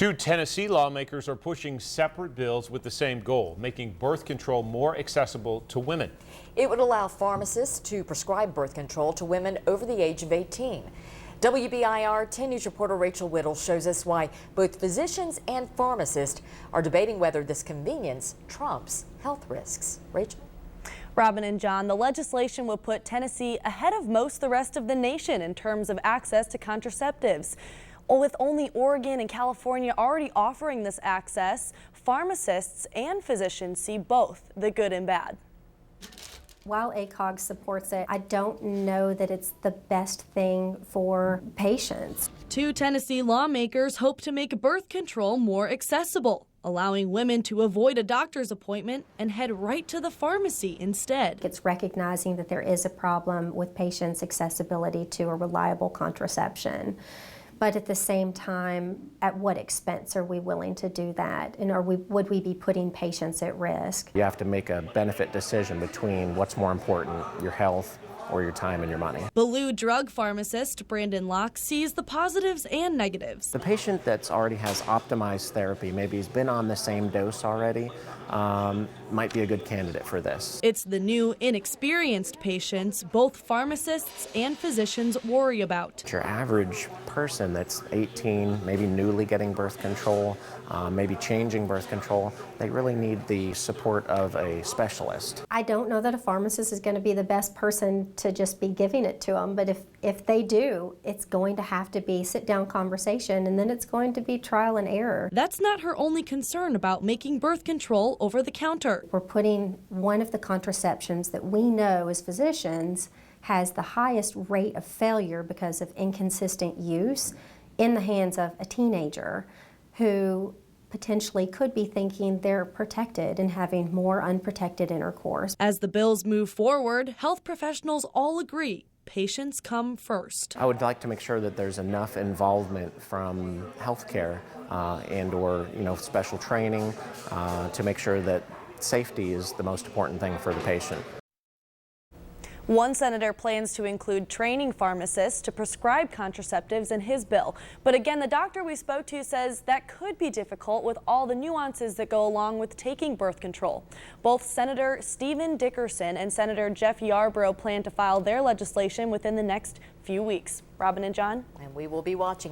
Two Tennessee lawmakers are pushing separate bills with the same goal, making birth control more accessible to women. It would allow pharmacists to prescribe birth control to women over the age of 18. WBIR 10 News reporter Rachel Wittel shows us why both physicians and pharmacists are debating whether this convenience trumps health risks. Rachel? Robin and John, the legislation will put Tennessee ahead of most the rest of the nation in terms of access to contraceptives. With only Oregon and California already offering this access, pharmacists and physicians see both the good and bad. While ACOG supports it, I don't know that it's the best thing for patients. Two Tennessee lawmakers hope to make birth control more accessible, allowing women to avoid a doctor's appointment and head right to the pharmacy instead. It's recognizing that there is a problem with patients' accessibility to a reliable contraception. But at the same time, at what expense are we willing to do that? And would we be putting patients at risk? You have to make a benefit decision between what's more important, your health or your time and your money. Blue drug pharmacist Brandon Locke sees the positives and negatives. The patient that's already has optimized therapy, maybe he's been on the same dose already, might be a good candidate for this. It's the new, inexperienced patients both pharmacists and physicians worry about. Your average person that's 18, maybe newly getting birth control, maybe changing birth control, they really need the support of a specialist. I don't know that a pharmacist is going to be the best person to just be giving it to them, but if they do, it's going to have to be sit-down conversation, and then it's going to be trial and error. That's not her only concern about making birth control over the counter. We're putting one of the contraceptions that we know as physicians has the highest rate of failure because of inconsistent use in the hands of a teenager who potentially could be thinking they're protected and having more unprotected intercourse. As the bills move forward, health professionals all agree patients come first. I would like to make sure that there's enough involvement from healthcare and/or special training to make sure that safety is the most important thing for the patient. One senator plans to include training pharmacists to prescribe contraceptives in his bill. But again, the doctor we spoke to says that could be difficult with all the nuances that go along with taking birth control. Both Senator Stephen Dickerson and Senator Jeff Yarborough plan to file their legislation within the next few weeks. Robin and John? And we will be watching.